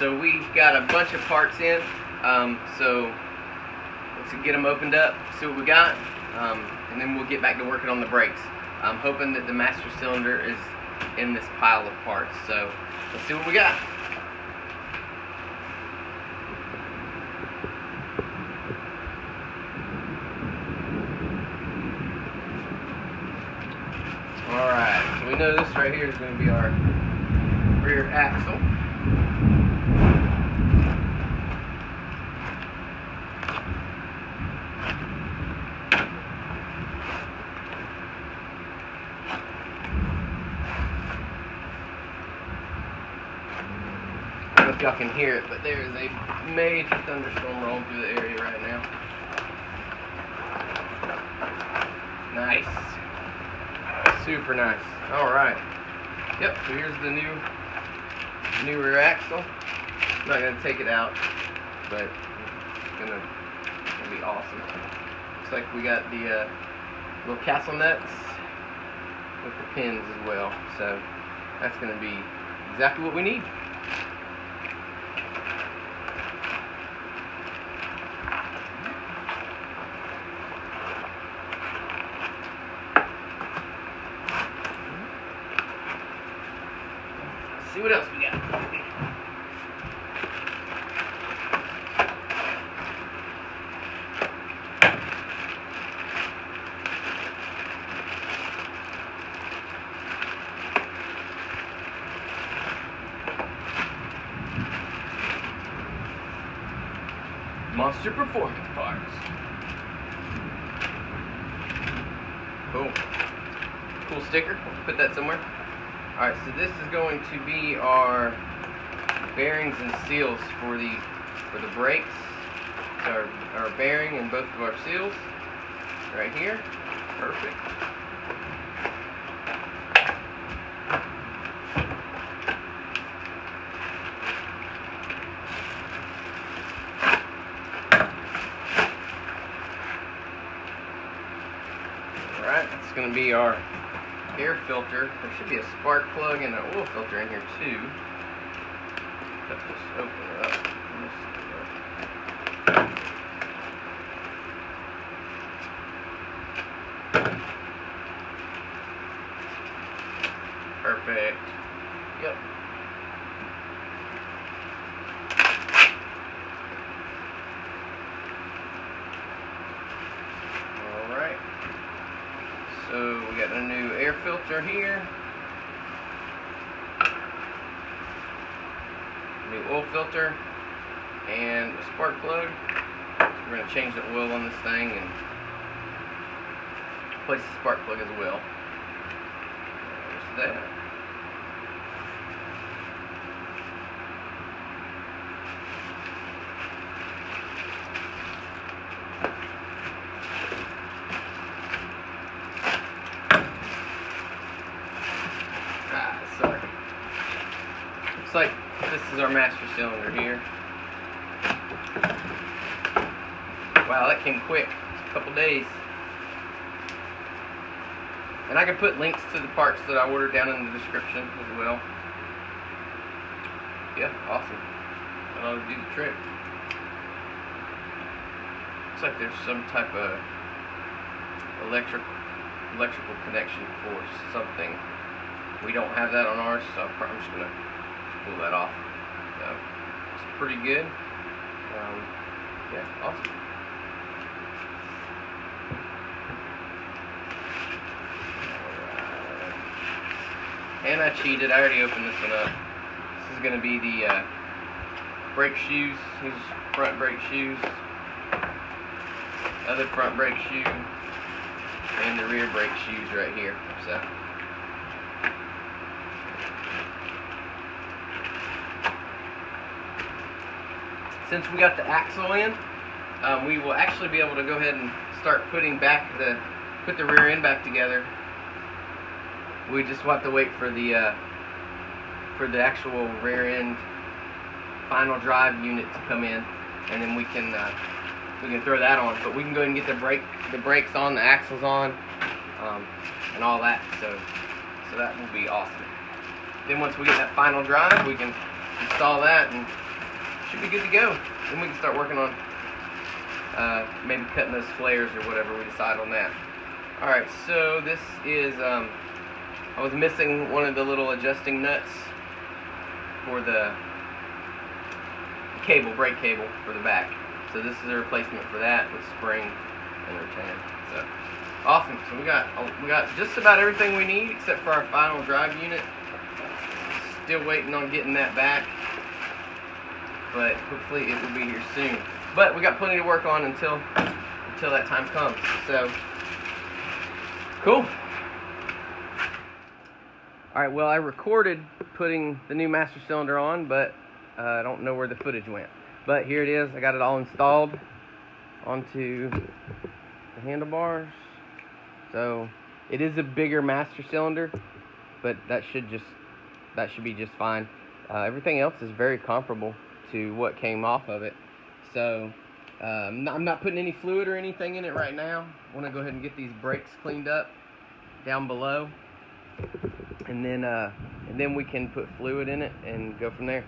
So we got a bunch of parts in, so let's get them opened up, see what we got, and then we'll get back to working on the brakes. I'm hoping that the master cylinder is in this pile of parts, so let's see what we got. Alright, so we know this right here is going to be our rear axle. I don't know if y'all can hear it, but there is a major thunderstorm rolling through the area right now. Nice. Super nice. Alright. Yep, so here's the new rear axle. I'm not going to take it out, but it's going to be awesome. Looks like we got the little castle nuts with the pins as well. So that's going to be exactly what we need. See what else we got. Monster Performance parts. Cool. Cool sticker. Put that somewhere. Alright, so this is going to be our bearings and seals for the brakes. So our bearing and both of our seals right here. Perfect. Alright, that's going to be our air filter. There should be a spark plug and an oil filter in here too. Let's just open it up. Perfect. Yep. Alright. So we got a new air filter here, new oil filter, and a spark plug. So we're going to change the oil on this thing and place the spark plug as well. There's that. Sorry. Looks like this is our master cylinder here. Wow, that came quick. A couple days. And I can put links to the parts that I ordered down in the description as well. Yeah, awesome. That ought to do the trick. Looks like there's some type of electrical connection for something. We don't have that on ours, so I'm just going to pull that off. So, it's pretty good. Yeah, awesome. Alright. And I cheated. I already opened this one up. This is going to be the brake shoes. These front brake shoes. Other front brake shoe. And the rear brake shoes right here. So. Since we got the axle in, we will actually be able to go ahead and start putting put the rear end back together. We just want to wait for the actual rear end final drive unit to come in, and then we can throw that on. But we can go ahead and get the brakes on, the axles on, and all that. So that will be awesome. Then once we get that final drive, we can install that and should be good to go. Then we can start working on maybe cutting those flares or whatever we decide on that. Alright, so this is, I was missing one of the little adjusting nuts for the cable, brake cable for the back. So this is a replacement for that with spring and rattan. So awesome. So we got just about everything we need except for our final drive unit. Still waiting on getting that back, but hopefully it will be here soon. But we got plenty to work on until that time comes. So cool. Alright, well, I recorded putting the new master cylinder on, but I don't know where the footage went. But here it is. I got it all installed onto the handlebars. So it is a bigger master cylinder, but that should be just fine. Everything else is very comparable to what came off of it. So I'm not putting any fluid or anything in it right now. I want to go ahead and get these brakes cleaned up down below, and then we can put fluid in it and go from there.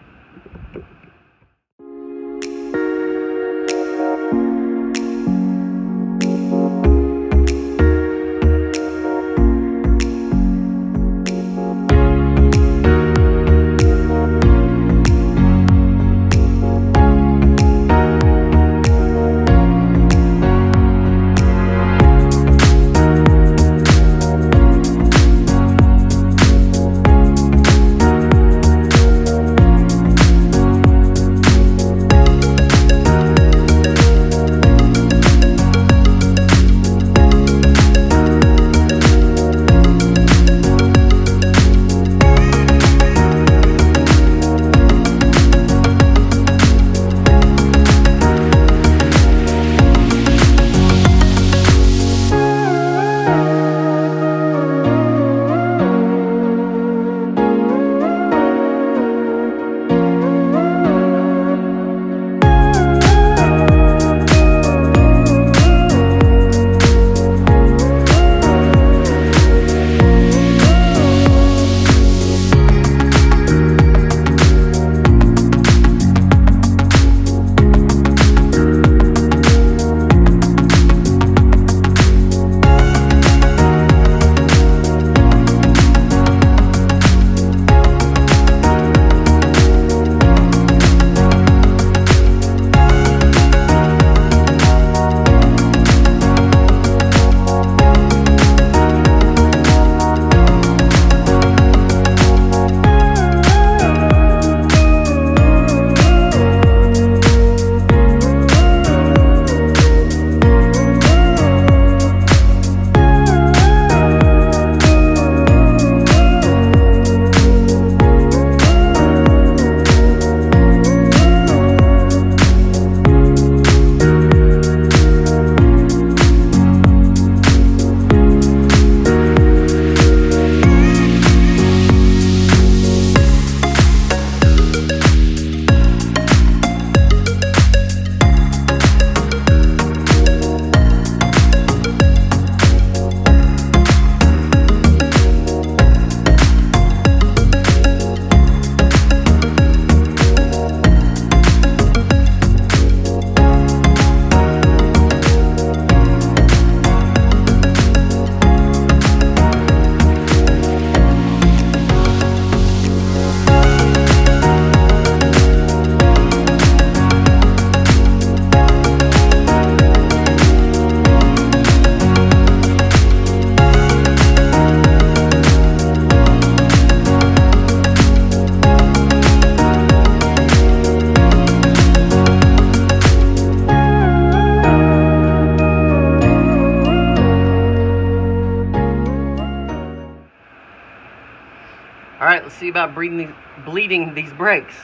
Alright, let's see about bleeding these brakes.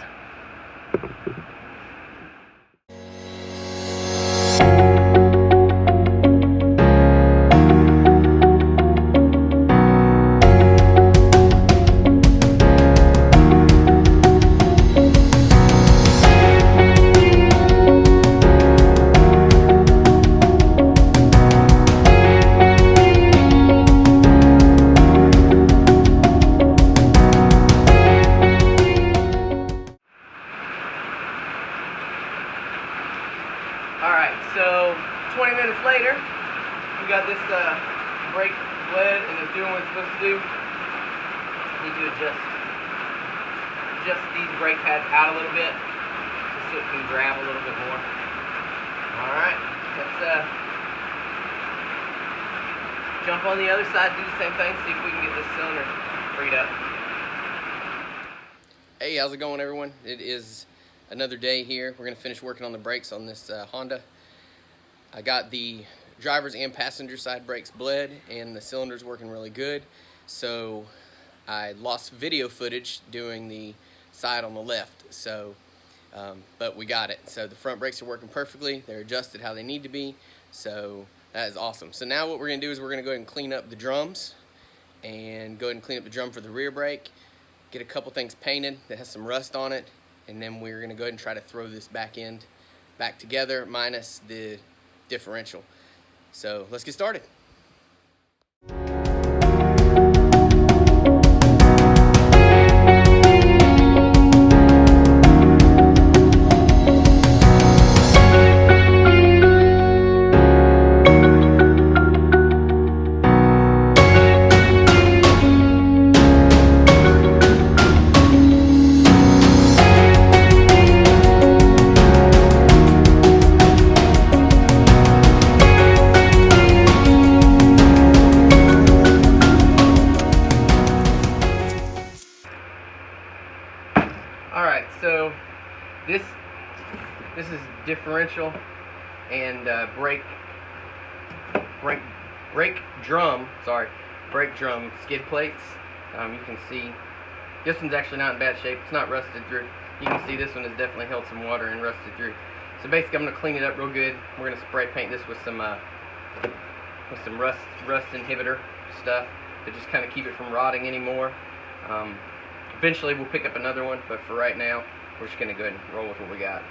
we got this brake bled and it's doing what it's supposed to do, need to adjust these brake pads out a little bit just so it can grab a little bit more. Alright, let's jump on the other side, do the same thing, see if we can get this cylinder freed up. Hey, how's it going, everyone? It is another day here. We're going to finish working on the brakes on this Honda. I got the driver's and passenger side brakes bled and the cylinder's working really good. So I lost video footage doing the side on the left. So, but we got it. So the front brakes are working perfectly. They're adjusted how they need to be. So that is awesome. So now what we're going to do is we're going to go ahead and clean up the drums and go ahead and clean up the drum for the rear brake. Get a couple things painted that has some rust on it, and then we're going to go ahead and try to throw this back together minus the differential. So let's get started. Alright, so this is differential and brake drum skid plates. You can see this one's actually not in bad shape. It's not rusted through. You can see this one has definitely held some water and rusted through. So basically I'm going to clean it up real good. We're going to spray paint this with some rust inhibitor stuff to just kind of keep it from rotting anymore. Eventually we'll pick up another one, but for right now, we're just going to go ahead and roll with what we got.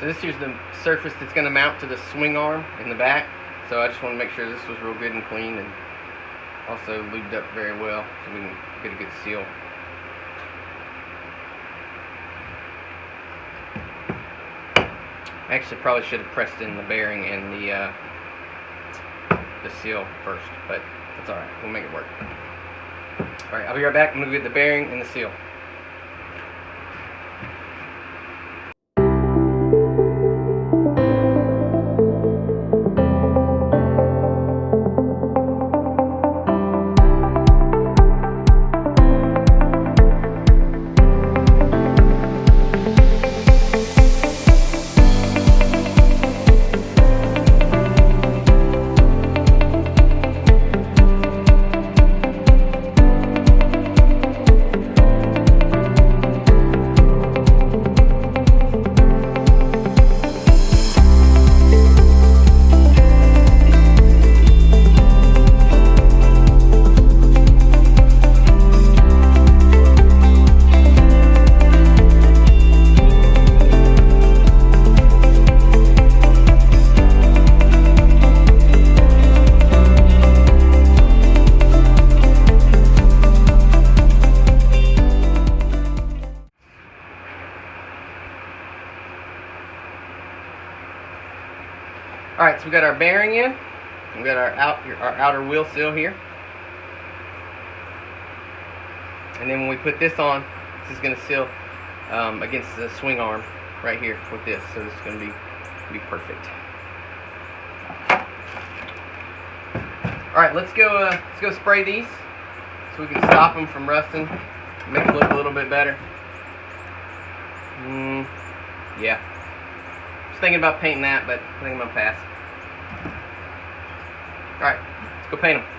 So this here's the surface that's going to mount to the swing arm in the back. So I just want to make sure this was real good and clean and also lubed up very well so we can get a good seal. I actually probably should have pressed in the bearing and the seal first, but that's alright. We'll make it work. Alright, I'll be right back. I'm going to get the bearing and the seal. Alright, so we got our bearing in. We got our outer wheel seal here. And then when we put this on, this is going to seal against the swing arm right here with this. So this is going to be perfect. Alright, let's go spray these so we can stop them from rusting, make them look a little bit better. Yeah. Just thinking about painting that, but I think I'm going to pass. Alright, let's go paint them.